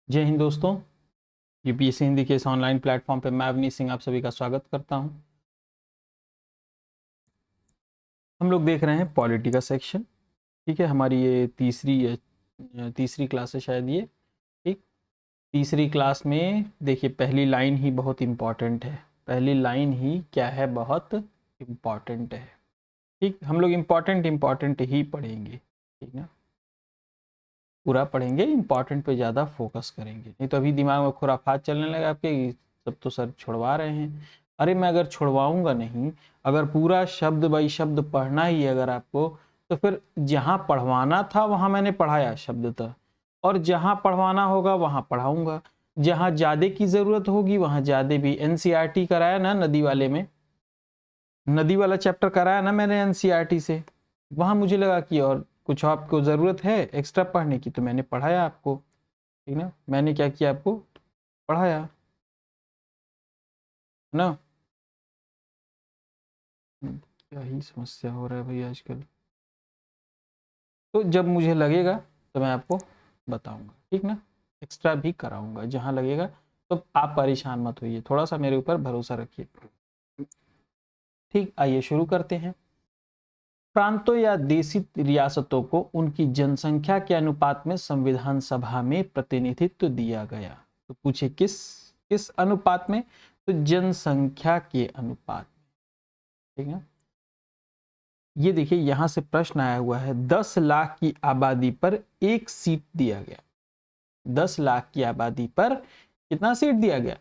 जय हिंद दोस्तों। यूपीएससी हिंदी के इस ऑनलाइन प्लेटफॉर्म पे मैं अवनीश सिंह आप सभी का स्वागत करता हूं। हम लोग देख रहे हैं पॉलिटी का सेक्शन। ठीक है, हमारी ये तीसरी क्लास है शायद ये। ठीक, तीसरी क्लास में देखिए पहली लाइन ही बहुत इम्पॉर्टेंट है। पहली लाइन ही क्या है, बहुत इम्पॉर्टेंट है। ठीक, हम लोग इम्पॉर्टेंट ही पढ़ेंगे। ठीक ना, पूरा पढ़ेंगे, इम्पॉर्टेंट पे ज़्यादा फोकस करेंगे, नहीं तो अभी दिमाग में खुराफात चलने लगा आपके कि सब तो सर छुड़वा रहे हैं। अरे मैं अगर छुड़वाऊंगा नहीं, अगर पूरा शब्द बाई शब्द पढ़ना ही है अगर आपको, तो फिर जहाँ पढ़वाना था वहाँ मैंने पढ़ाया शब्दतः, और जहाँ पढ़वाना होगा वहाँ पढ़ाऊंगा। जहाँ ज़्यादा की ज़रूरत होगी वहाँ ज़्यादा भी। एनसीईआरटी कराया ना नदी वाले में, नदी वाला चैप्टर कराया ना मैंने एनसीईआरटी से। वहाँ मुझे लगा कि और कुछ आपको ज़रूरत है एक्स्ट्रा पढ़ने की, तो मैंने पढ़ाया आपको। ठीक ना, मैंने क्या किया, आपको पढ़ाया ना। क्या ही समस्या हो रहा है भाई आजकल। तो जब मुझे लगेगा तो मैं आपको बताऊंगा, ठीक ना। एक्स्ट्रा भी कराऊंगा जहां लगेगा। तो आप परेशान मत होइए, थोड़ा सा मेरे ऊपर भरोसा रखिए। ठीक, आइए शुरू करते हैं। प्रांतों या देशी रियासतों को उनकी जनसंख्या के अनुपात में संविधान सभा में प्रतिनिधित्व दिया गया। तो पूछे किस किस अनुपात में, तो जनसंख्या के अनुपात। ठीक है, ये देखिए यहां से प्रश्न आया हुआ है, 10 लाख की आबादी पर एक सीट दिया गया। 10 लाख की आबादी पर कितना सीट दिया गया,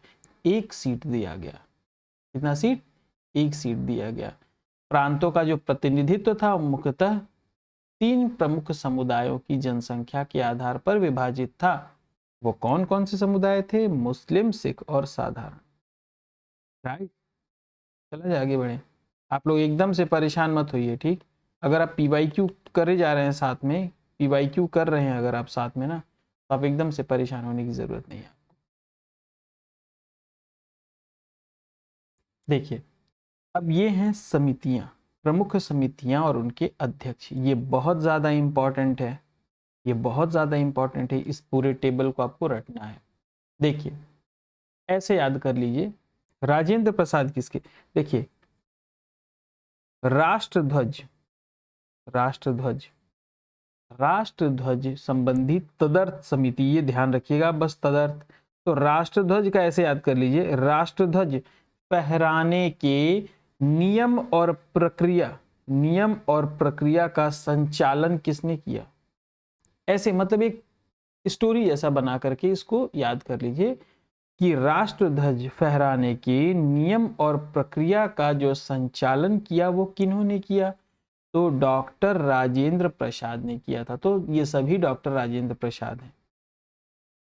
एक सीट दिया गया। कितना सीट, एक सीट दिया गया। प्रांतों का जो प्रतिनिधित्व था मुख्यतः 3 प्रमुख समुदायों की जनसंख्या के आधार पर विभाजित था। वो कौन कौन से समुदाय थे, मुस्लिम, सिख और साधारण। राइट, चला जाए आगे बढ़े। आप लोग एकदम से परेशान मत होइए। ठीक, अगर आप पीवाईक्यू करे जा रहे हैं साथ में, पीवाईक्यू कर रहे हैं अगर आप साथ में ना, तो आप एकदम से परेशान होने की जरूरत नहीं है। देखिए, अब ये हैं समितियां, प्रमुख समितियां और उनके अध्यक्ष। ये बहुत ज़्यादा इंपॉर्टेंट है, ये बहुत ज़्यादा इंपॉर्टेंट है। इस पूरे टेबल को आपको रटना है। देखिए, ऐसे याद कर लीजिए, राजेंद्र प्रसाद किसके, देखिए राष्ट्रध्वज, राष्ट्रध्वज राष्ट्रध्वज संबंधी तदर्थ समिति, ये ध्यान रखिएगा बस, तदर्थ। तो राष्ट्रध्वज का ऐसे याद कर लीजिए, राष्ट्रध्वज फहराने के नियम और प्रक्रिया, नियम और प्रक्रिया का संचालन किसने किया। ऐसे मतलब एक स्टोरी जैसा बना करके इसको याद कर लीजिए कि राष्ट्रध्वज फहराने के नियम और प्रक्रिया का जो संचालन किया वो किन्होंने किया, तो डॉक्टर राजेंद्र प्रसाद ने किया था। तो ये सभी डॉक्टर राजेंद्र प्रसाद हैं।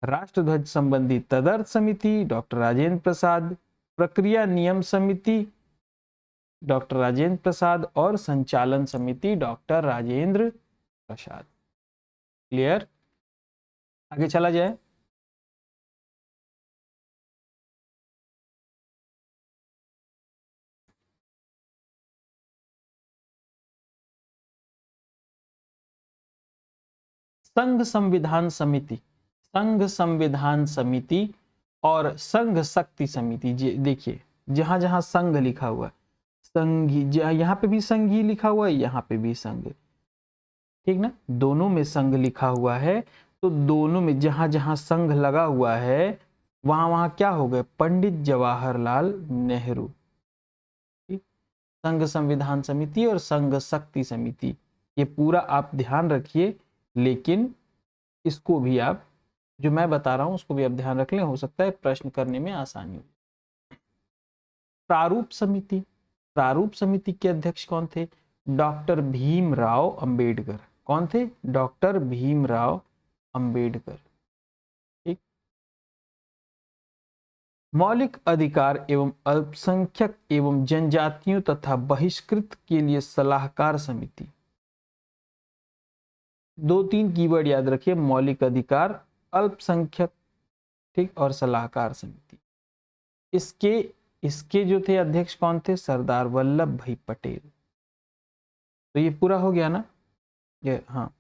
राष्ट्रध्वज संबंधी तदर्थ समिति डॉक्टर राजेंद्र प्रसाद, प्रक्रिया नियम समिति डॉक्टर राजेंद्र प्रसाद, और संचालन समिति डॉक्टर राजेंद्र प्रसाद। क्लियर, आगे चला जाए। संघ संविधान समिति, संघ संविधान समिति और संघ शक्ति समिति। देखिए जहां जहां संघ लिखा हुआ है, संघी, यहाँ पे भी संघी लिखा हुआ है, यहाँ पे भी संघ। ठीक ना, दोनों में संघ लिखा हुआ है, तो दोनों में जहां जहां संघ लगा हुआ है वहां वहां क्या हो गए, पंडित जवाहरलाल नेहरू। ठीक, संघ संविधान समिति और संघ शक्ति समिति, ये पूरा आप ध्यान रखिए। लेकिन इसको भी आप, जो मैं बता रहा हूं उसको भी आप ध्यान रख लें, हो सकता है प्रश्न करने में आसानी हो। प्रारूप समिति, प्रारूप समिति के अध्यक्ष कौन थे, डॉक्टर भीमराव अंबेडकर। कौन थे, डॉक्टर भीमराव अंबेडकर। ठीक, मौलिक अधिकार एवं अल्पसंख्यक एवं जनजातियों तथा बहिष्कृत के लिए सलाहकार समिति। 2-3 कीवर्ड याद रखिए, मौलिक अधिकार, अल्पसंख्यक, ठीक, और सलाहकार समिति। इसके इसके जो थे अध्यक्ष कौन थे, सरदार वल्लभ भाई पटेल। तो ये पूरा हो गया ना ये, हाँ।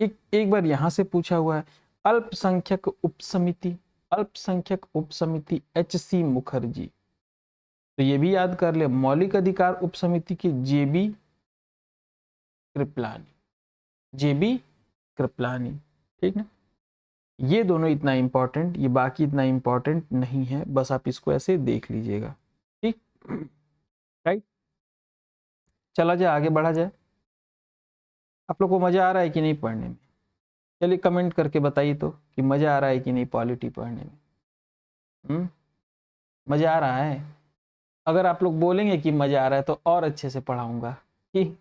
एक बार यहां से पूछा हुआ है, अल्पसंख्यक उपसमिति HC मुखर्जी। तो ये भी याद कर ले, मौलिक अधिकार उपसमिति के JB कृपलानी। ठीक ना, ये दोनों इतना इंपॉर्टेंट, ये बाकी इतना इंपॉर्टेंट नहीं है, बस आप इसको ऐसे देख लीजिएगा। ठीक, राइट। चला जाए, आगे बढ़ा जाए। आप लोग को मजा आ रहा है कि नहीं पढ़ने में? चलिए कमेंट करके बताइए तो कि मजा आ रहा है कि नहीं पॉलिटी पढ़ने में। मजा आ रहा है? अगर आप लोग बोलेंगे कि मजा आ रहा है तो और अच्छे से पढ़ाऊंगा कि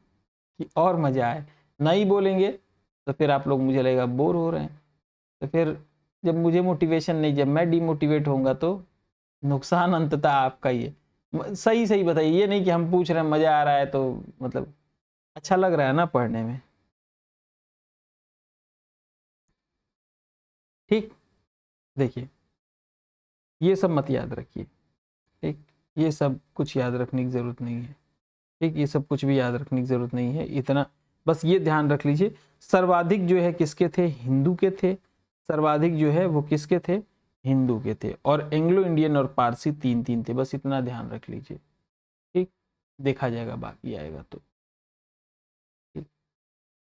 और मजा आए। नहीं बोलेंगे तो फिर आप लोग मुझे लगेगा बोर हो रहे हैं, तो फिर जब मुझे मोटिवेशन नहीं, जब मैं डिमोटिवेट होऊंगा तो नुकसान अंततः आपका ही है। सही सही बताइए, ये नहीं कि हम पूछ रहे हैं मजा आ रहा है तो मतलब अच्छा लग रहा है ना पढ़ने में। ठीक, देखिए ये सब मत याद रखिए। ठीक, ये सब कुछ याद रखने की जरूरत नहीं है। ठीक, ये सब कुछ भी याद रखने की जरूरत नहीं है, इतना बस ये ध्यान रख लीजिए, सर्वाधिक जो है किसके थे? हिंदू के थे। सर्वाधिक जो है वो किसके थे? हिंदू के थे। और एंग्लो इंडियन और पारसी 3-3 थे, बस इतना ध्यान रख लीजिए। ठीक, देखा जाएगा बाकी आएगा तो। ठीक,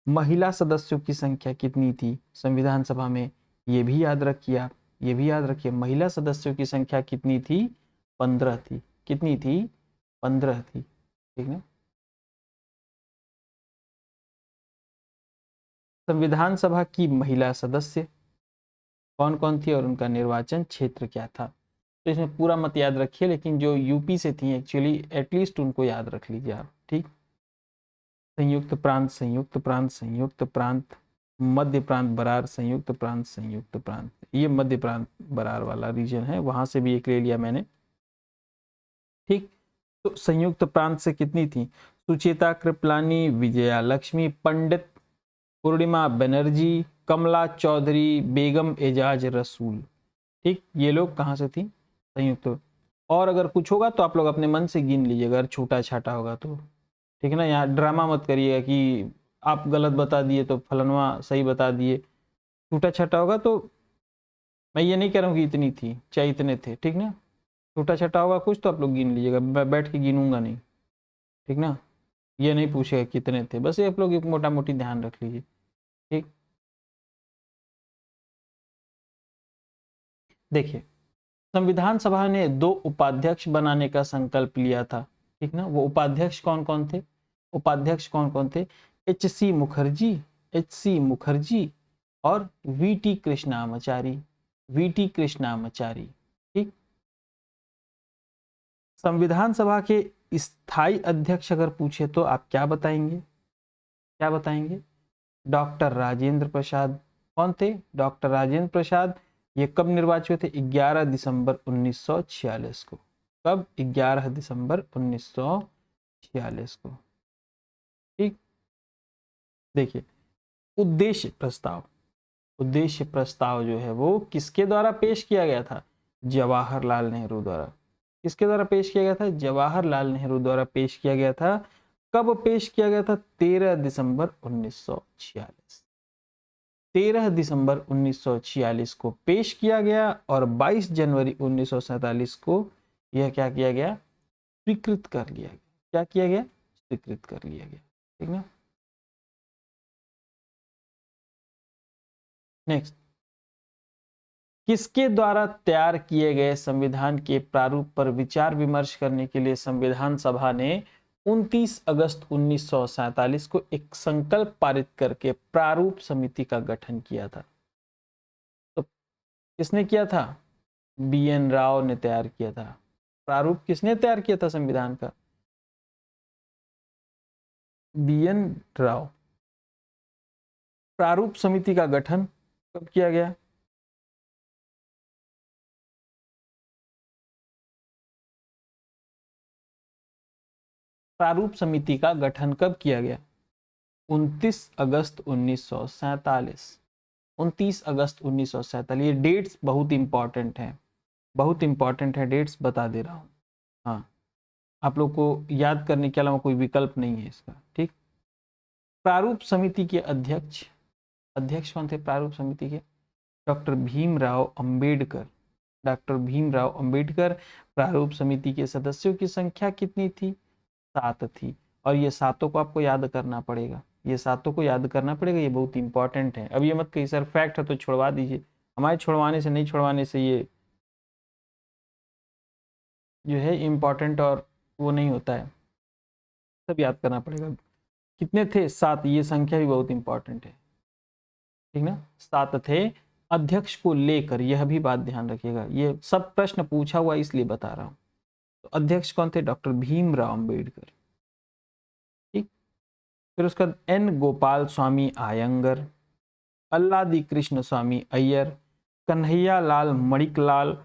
महिला सदस्यों की संख्या कितनी थी संविधान सभा में? ये भी याद रखिए आप, ये भी याद रखिए, महिला सदस्यों की संख्या कितनी थी? 15 थी। कितनी थी? 15 थी। ठीक ना। संविधान सभा की महिला सदस्य कौन कौन थी और उनका निर्वाचन क्षेत्र क्या था? तो इसमें पूरा मत याद रखिए, लेकिन जो यूपी से थी एक्चुअली एटलीस्ट उनको याद रख लीजिए आप। ठीक, संयुक्त प्रांत, संयुक्त प्रांत, संयुक्त प्रांत, मध्य प्रांत बरार, संयुक्त प्रांत, संयुक्त प्रांत, ये मध्य प्रांत बरार वाला रीजन है, वहां से भी एक ले लिया मैंने। ठीक, तो संयुक्त प्रांत से कितनी थी? सुचेता कृपलानी, विजया लक्ष्मी पंडित, पूर्णिमा बनर्जी, कमला चौधरी, बेगम एजाज रसूल। ठीक, ये लोग कहाँ से थी? संयुक्त। और अगर कुछ होगा तो आप लोग अपने मन से गिन लीजिएगा, अगर छोटा छाटा होगा तो। ठीक है ना, यहाँ ड्रामा मत करिएगा कि आप गलत बता दिए तो फलनवा सही बता दिए। छोटा छाटा होगा तो मैं ये नहीं कह रहा हूँ कि इतनी थी चाहे इतने थे। ठीक ना, छोटा छाटा होगा कुछ तो आप लोग गिन लीजिएगा, मैं बैठ के गिनूंगा नहीं। ठीक ना, ये नहीं पूछेगा कितने थे, बस ये आप लोग एक मोटा मोटी ध्यान रख लीजिए। ठीक, देखिए संविधान सभा ने 2 उपाध्यक्ष बनाने का संकल्प लिया था। ठीक ना, वो उपाध्यक्ष कौन कौन थे? उपाध्यक्ष कौन कौन थे? HC मुखर्जी और VT कृष्णामाचारी। VT कृष्णामाचारी। ठीक, संविधान सभा के स्थायी अध्यक्ष अगर पूछे तो आप क्या बताएंगे? क्या बताएंगे? डॉक्टर राजेंद्र प्रसाद। कौन थे? डॉक्टर राजेंद्र प्रसाद। ये कब निर्वाचित हुए थे? 11 दिसंबर 1946 को। कब? 11 दिसंबर 1946 को। ठीक, देखिए उद्देश्य प्रस्ताव, उद्देश्य प्रस्ताव जो है वो किसके द्वारा पेश किया गया था? जवाहरलाल नेहरू द्वारा। किसके द्वारा पेश किया गया था? जवाहरलाल नेहरू द्वारा पेश किया गया था। कब पेश किया गया था? 13 दिसंबर 1946। 13 दिसंबर 1946 को पेश किया गया और 22 जनवरी 1947 को यह क्या किया गया? स्वीकृत कर लिया गया। क्या किया गया? स्वीकृत कर लिया गया। ठीक ना। नेक्स्ट, किसके द्वारा तैयार किए गए संविधान के प्रारूप पर विचार विमर्श करने के लिए संविधान सभा ने 29 अगस्त 1947 को एक संकल्प पारित करके प्रारूप समिति का गठन किया था? तो किसने किया था? BN राव ने तैयार किया था। प्रारूप किसने तैयार किया था संविधान का? BN राव। प्रारूप समिति का गठन कब किया गया? प्रारूप समिति का गठन कब किया गया? 29 अगस्त 1947। 29 अगस्त 1947। ये डेट्स बहुत इंपॉर्टेंट हैं, बहुत इंपॉर्टेंट है डेट्स, बता दे रहा हूँ। हाँ, आप लोग को याद करने के अलावा कोई विकल्प नहीं है इसका। ठीक, प्रारूप समिति के अध्यक्ष, अध्यक्ष कौन थे प्रारूप समिति के? डॉक्टर भीमराव अंबेडकर। डॉक्टर भीमराव अंबेडकर प्रारूप समिति के सदस्यों की संख्या कितनी थी? 7 थी। और ये सातों को आपको याद करना पड़ेगा, ये सातों को याद करना पड़ेगा, ये बहुत इंपॉर्टेंट है। अब ये मत कहिए सर फैक्ट है तो छोड़वा दीजिए, हमारे छुड़वाने से नहीं छुड़वाने से ये जो है इम्पॉर्टेंट और वो नहीं होता है, सब याद करना पड़ेगा। कितने थे? 7। ये संख्या भी बहुत इंपॉर्टेंट है, ठीक ना, 7 थे। अध्यक्ष को लेकर यह भी बात ध्यान रखिएगा, ये सब प्रश्न पूछा हुआ इसलिए बता रहा हूं। तो अध्यक्ष कौन थे? डॉक्टर भीमराव अंबेडकर, ठीक। फिर उसका एन गोपाल स्वामी आयंगर, अल्लादी कृष्ण स्वामी अय्यर, कन्हैया लाल मणिकलाल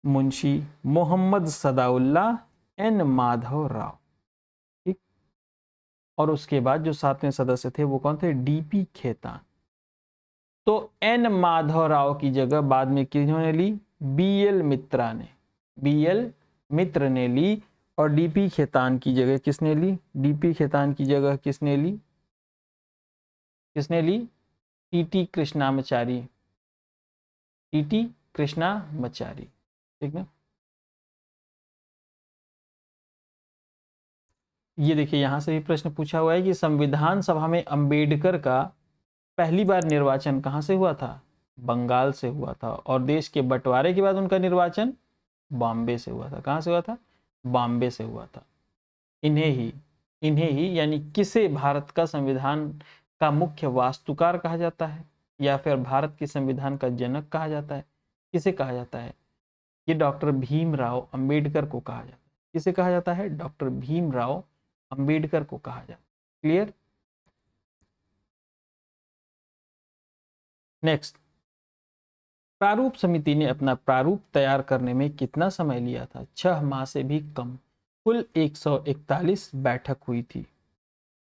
मुंशी, मोहम्मद सदाउल्ला, एन माधव राव, ठीक। और उसके बाद जो 7वें सदस्य थे वो कौन थे? डीपी खेतान। तो एन माधव राव की जगह बाद में किन्होंने ली? बीएल मित्रा ने, बीएल मित्र ने ली। और डीपी खेतान की जगह किसने ली? डीपी खेतान की जगह किसने ली? किसने ली? टीटी कृष्णामाचारी, टीटी कृष्णामाचारी, ठीक ना। ये देखिए यहां से भी प्रश्न पूछा हुआ है कि संविधान सभा में अंबेडकर का पहली बार निर्वाचन कहां से हुआ था? बंगाल से हुआ था। और देश के बंटवारे के बाद उनका निर्वाचन बॉम्बे से हुआ था। कहां से हुआ था? बॉम्बे से हुआ था। इन्हें ही यानी किसे भारत का संविधान का मुख्य वास्तुकार कहा जाता है, या फिर भारत के संविधान का जनक कहा जाता है? किसे कहा जाता है? ये डॉक्टर भीमराव अंबेडकर को कहा जाता है। किसे कहा जाता है? डॉक्टर भीमराव अंबेडकर को कहा जाता है। क्लियर? नेक्स्ट, प्रारूप समिति ने अपना प्रारूप तैयार करने में कितना समय लिया था? 6 माह से भी कम। कुल 141 बैठक हुई थी,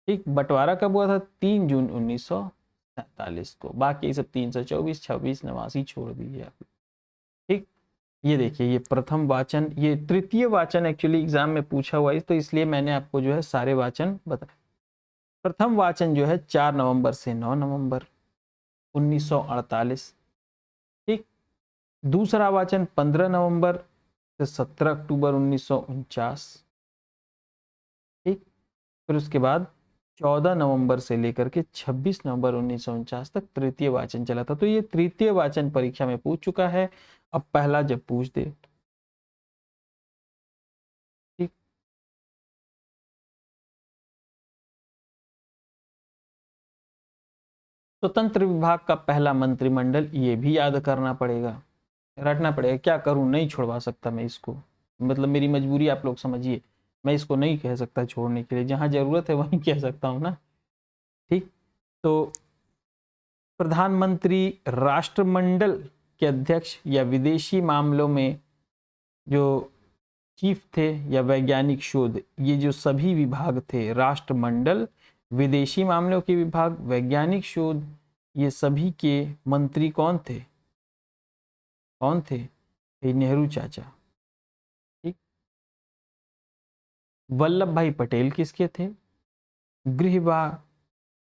ठीक। बंटवारा कब हुआ था? 3 जून 1947 को। बाकी सब 324, 26, 89 छोड़ दीजिए आप, ठीक। ये देखिए ये प्रथम वाचन, ये तृतीय वाचन एक्चुअली एग्जाम में पूछा हुआ है, तो इसलिए मैंने आपको जो है सारे वाचन बताए। प्रथम वाचन जो है 4 नवंबर से 9 नवंबर 1948, ठीक। दूसरा वाचन 15 नवंबर से 17 अक्टूबर 1949, ठीक। फिर उसके बाद 14 नवंबर से लेकर के 26 नवंबर 1949 तक तृतीय वाचन चला था। तो ये तृतीय वाचन परीक्षा में पूछ चुका है। अब पहला जब पूछ दे, ठीक। स्वतंत्र विभाग का पहला मंत्रिमंडल, ये भी याद करना पड़ेगा, रटना पड़ेगा। क्या करूं, नहीं छुड़वा सकता मैं इसको, मतलब मेरी मजबूरी आप लोग समझिए, मैं इसको नहीं कह सकता छोड़ने के लिए, जहां जरूरत है वहीं कह सकता हूं ना, ठीक। तो प्रधानमंत्री राष्ट्रमंडल के अध्यक्ष या विदेशी मामलों में जो चीफ थे या वैज्ञानिक शोध, ये जो सभी विभाग थे, राष्ट्रमंडल, विदेशी मामलों के विभाग, वैज्ञानिक शोध, ये सभी के मंत्री कौन थे? कौन थे? ये नेहरू चाचा, ठीक। वल्लभ भाई पटेल किसके थे? गृह विभाग,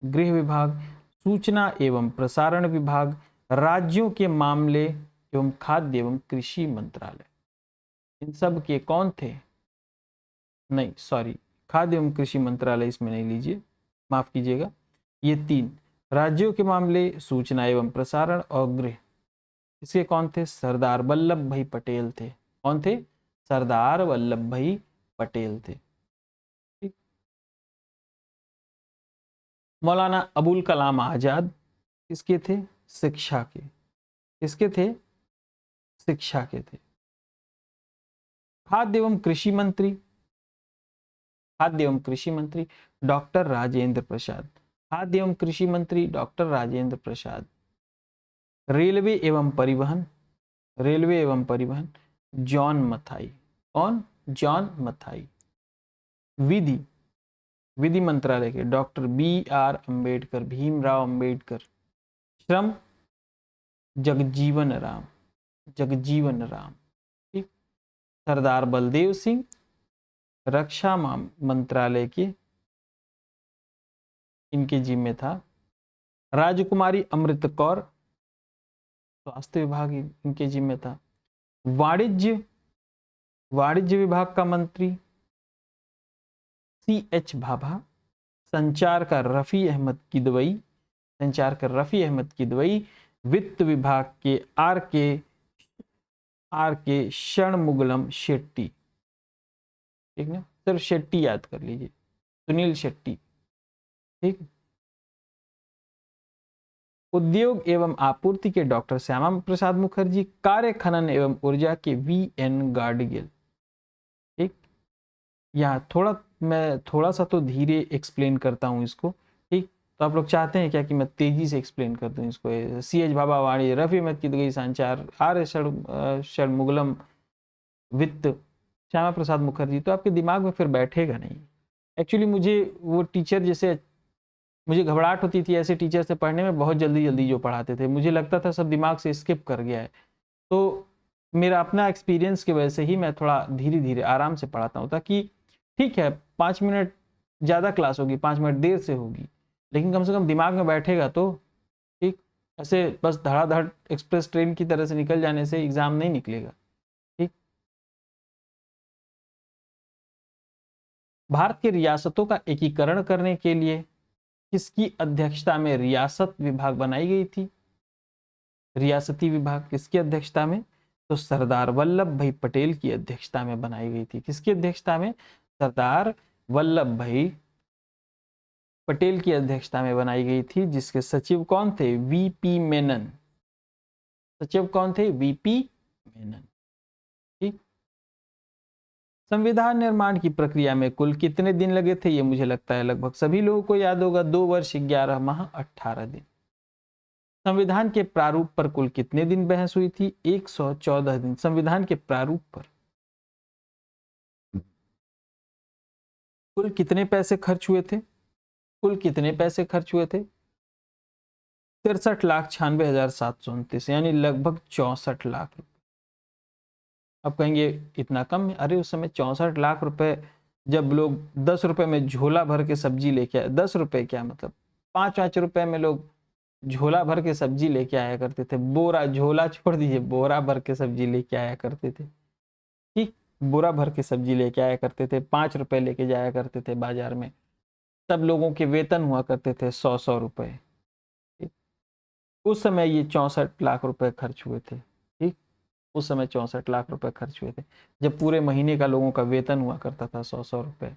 गृह विभाग, सूचना एवं प्रसारण विभाग, राज्यों के मामले एवं खाद्य एवं कृषि मंत्रालय, इन सब के कौन थे? नहीं सॉरी, खाद्य एवं कृषि मंत्रालय इसमें नहीं लीजिए, माफ कीजिएगा। ये 3 राज्यों के मामले, सूचना एवं प्रसारण और गृह, इसके कौन थे? सरदार वल्लभ भाई पटेल थे। कौन थे? सरदार वल्लभ भाई पटेल थे, ठीक। मौलाना अबुल कलाम आजाद किसके थे? शिक्षा के। किसके थे? शिक्षा के थे। खाद्य एवं कृषि मंत्री, खाद्य एवं कृषि मंत्री डॉक्टर राजेंद्र प्रसाद, खाद्य एवं कृषि मंत्री डॉक्टर राजेंद्र प्रसाद। रेलवे एवं परिवहन, रेलवे एवं परिवहन जॉन मथाई। कौन? जॉन मथाई। विधि, विधि मंत्रालय के डॉक्टर BR अंबेडकर, भीमराव अंबेडकर। श्रम, जगजीवन राम, जगजीवन राम, ठीक। सरदार बलदेव सिंह। रक्षा मंत्रालय के इनके जिम्मे था राजकुमारी अमृत कौर, स्वास्थ्य विभाग इनके जिम्मे था। वाणिज्य वाणिज्य विभाग का मंत्री CH भाभा। संचार का रफी अहमद किदवई। संचार का रफी अहमद किदवई। वित्त विभाग के आर के षणमुगलम शेट्टी। ठीक ना, सिर्फ शेट्टी याद कर लीजिए, सुनील शेट्टी। ठीक। उद्योग एवं आपूर्ति के डॉक्टर श्यामा प्रसाद मुखर्जी। कार्य खनन एवं ऊर्जा के VN गाडगिल। ठीक। यहाँ मैं थोड़ा सा तो धीरे एक्सप्लेन करता हूँ इसको। ठीक। तो आप लोग चाहते हैं क्या कि मैं तेजी से एक्सप्लेन कर दूं इसको? CH भाभा वाणी, रफी अहमद किदवई, संचार, आर षणमुगलम, वित्त श्यामा प्रसाद मुखर्जी, तो आपके दिमाग में फिर बैठेगा नहीं। एक्चुअली मुझे वो टीचर जैसे मुझे घबराहट होती थी ऐसे टीचर से पढ़ने में, बहुत जल्दी जल्दी जो पढ़ाते थे, मुझे लगता था सब दिमाग से स्किप कर गया है। तो मेरा अपना एक्सपीरियंस की वजह से ही मैं थोड़ा धीरे धीरे आराम से पढ़ाता हूँ, ताकि ठीक है 5 मिनट ज़्यादा क्लास होगी, 5 मिनट देर से होगी, लेकिन कम से कम दिमाग में बैठेगा तो। ठीक। ऐसे बस धड़ाधड़ एक्सप्रेस ट्रेन की तरह से निकल जाने से एग्ज़ाम नहीं निकलेगा। ठीक। भारत की रियासतों का एकीकरण करने के लिए किसकी अध्यक्षता में रियासत विभाग बनाई गई थी? रियासती विभाग किसकी अध्यक्षता में? तो सरदार वल्लभ भाई पटेल की अध्यक्षता में बनाई गई थी। किसकी अध्यक्षता में? सरदार वल्लभ भाई पटेल की अध्यक्षता में बनाई गई थी, जिसके सचिव कौन थे? VP मेनन। सचिव कौन थे? VP मेनन। ठीक। संविधान निर्माण की प्रक्रिया में कुल कितने दिन लगे थे? ये मुझे लगता है लगभग सभी लोगों को याद होगा, 2 वर्ष 11 माह 18 दिन। संविधान के प्रारूप पर कुल कितने दिन बहस हुई थी? 114 दिन संविधान के प्रारूप पर। कुल कितने पैसे खर्च हुए थे? कुल कितने पैसे खर्च हुए थे? 63,96,729, यानी लगभग 64 लाख रुपए। अब कहेंगे इतना कम है? अरे उस समय 64 लाख रुपए, जब लोग 10 रुपए में झोला भर के सब्जी लेके आए, 10 रुपए क्या मतलब 5-5 रुपए में लोग झोला भर के सब्जी लेके आया करते थे। बोरा, झोला छोड़ दीजिए, बोरा भर के सब्जी लेके आया करते थे। ठीक। बोरा भर के सब्जी लेके आया करते थे, 5 रुपए लेके जाया करते थे बाजार में। सब लोगों के वेतन हुआ करते थे 100-100 रुपए। ठीक। उस समय ये 64 लाख रुपए खर्च हुए थे। ठीक। उस समय 64 लाख रुपए खर्च हुए थे, जब पूरे महीने का लोगों का वेतन हुआ करता था 100-100 रुपए।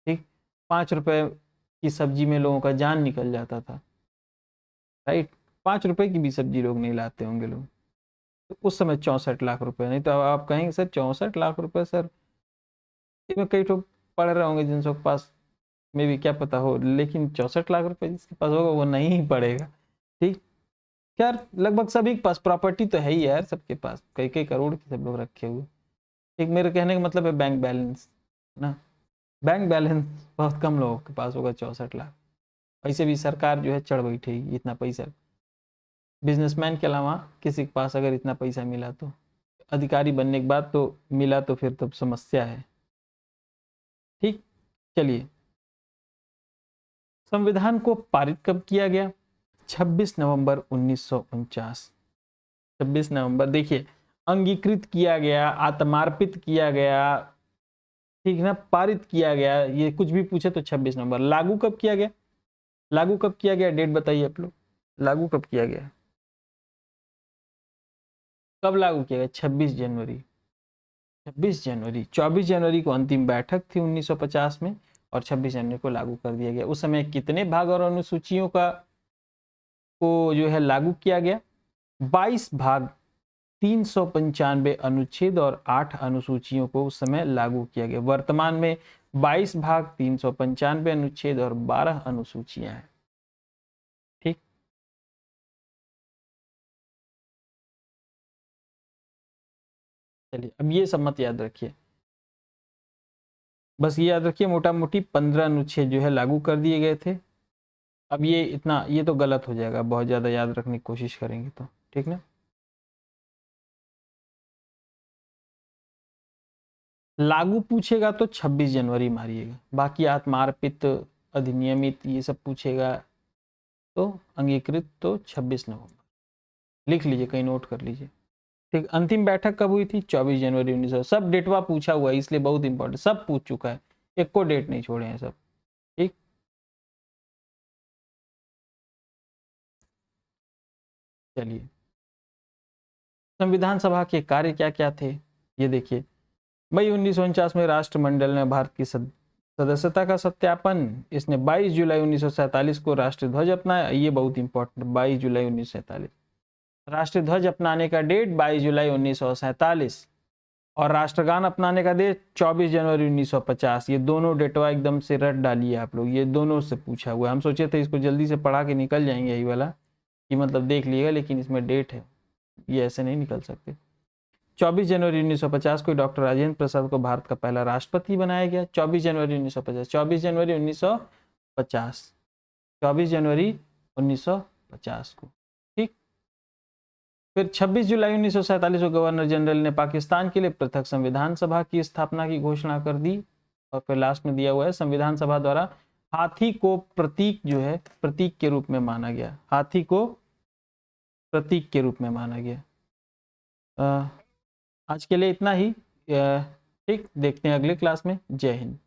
ठीक। 5 रुपए की सब्जी में लोगों का जान निकल जाता था। राइट। 5 रुपए की भी सब्जी लोग नहीं लाते होंगे लोग। तो उस समय 64 लाख रुपए, नहीं तो आप कहेंगे सर 64 लाख रुपए सर, इसमें कई लोग पढ़ रहे होंगे जिनके पास में भी क्या पता हो, लेकिन 64 लाख रुपए जिसके पास होगा वो नहीं ही पढ़ेगा। ठीक। यार लगभग सभी के पास प्रॉपर्टी तो है ही यार, सबके पास कई कई करोड़ की सब लोग रखे हुए। एक मेरे कहने का मतलब है बैंक बैलेंस ना, बैंक बैलेंस बहुत कम लोगों के पास होगा 64 लाख। ऐसे भी सरकार जो है चढ़ बैठेगी इतना पैसा। बिजनेसमैन के अलावा किसी के पास अगर इतना पैसा मिला तो, अधिकारी बनने के बाद तो मिला तो फिर तब समस्या है। ठीक। चलिए, संविधान को पारित कब किया गया? 26 नवंबर 1949। 26 नवंबर, देखिए अंगीकृत किया गया, आत्मार्पित किया गया, ठीक ना, पारित किया गया, ये कुछ भी पूछे तो 26 नवंबर। लागू कब किया गया? लागू कब किया गया, डेट बताइए आप लोग। लागू कब किया गया? कब लागू किया गया? 26 जनवरी। 26 जनवरी, 24 जनवरी को अंतिम बैठक थी 1950 में, और 26 जनवरी को लागू कर दिया गया। उस समय कितने भाग और अनुसूचियों को जो है लागू किया गया? 22 भाग, 395 अनुच्छेद और 8 अनुसूचियों को उस समय लागू किया गया। वर्तमान में 22 भाग, 395 अनुच्छेद और 12 अनुसूचियां हैं। ठीक। चलिए, अब ये सब मत याद रखिए, बस ये याद रखिए मोटा मोटी 15 अनुच्छेद जो है लागू कर दिए गए थे। अब ये इतना, ये तो गलत हो जाएगा, बहुत ज़्यादा याद रखने की कोशिश करेंगे तो। ठीक ना। लागू पूछेगा तो 26 जनवरी मारिएगा, बाकी आत्मार्पित, अधिनियमित, ये सब पूछेगा तो अंगीकृत तो 26 नवंबर। लिख लीजिए, कहीं नोट कर लीजिए। ठीक, अंतिम बैठक कब हुई थी? 24 जनवरी 1900। सब डेटवा पूछा हुआ है इसलिए बहुत इंपॉर्टेंट, सब पूछ चुका है, एक को डेट नहीं छोड़े हैं सब। ठीक, चलिए, संविधान सभा के कार्य क्या क्या थे ये देखिए। मई 1949 में राष्ट्रमंडल ने भारत की सदस्यता का सत्यापन, इसने 22 जुलाई 1947 को राष्ट्रीय ध्वज अपनाया, ये बहुत इंपॉर्टेंट, 22 जुलाई 1947 राष्ट्रीय ध्वज अपनाने का डेट 22 जुलाई 1947, और राष्ट्रगान अपनाने का डेट 24 जनवरी 1950। ये दोनों डेटवा एकदम से रट डालिए आप लोग, ये दोनों से पूछा हुआ है। हम सोचे थे इसको जल्दी से पढ़ा के निकल जाएंगे यही वाला, कि मतलब देख लिएगा, लेकिन इसमें डेट है, ये ऐसे नहीं निकल सकते। 24 जनवरी 1950 को डॉक्टर राजेंद्र प्रसाद को भारत का पहला राष्ट्रपति बनाया गया। 24 जनवरी 1950, 24 जनवरी 1950, 24 जनवरी 1950 को। ठीक, फिर 26 जुलाई 1947 को गवर्नर जनरल ने पाकिस्तान के लिए पृथक संविधान सभा की स्थापना की घोषणा कर दी। और फिर लास्ट में दिया हुआ है, संविधान सभा द्वारा हाथी को प्रतीक जो है, प्रतीक के रूप में माना गया, हाथी को प्रतीक के रूप में माना गया। आज के लिए इतना ही। ठीक, देखते हैं अगले क्लास में। जय हिंद।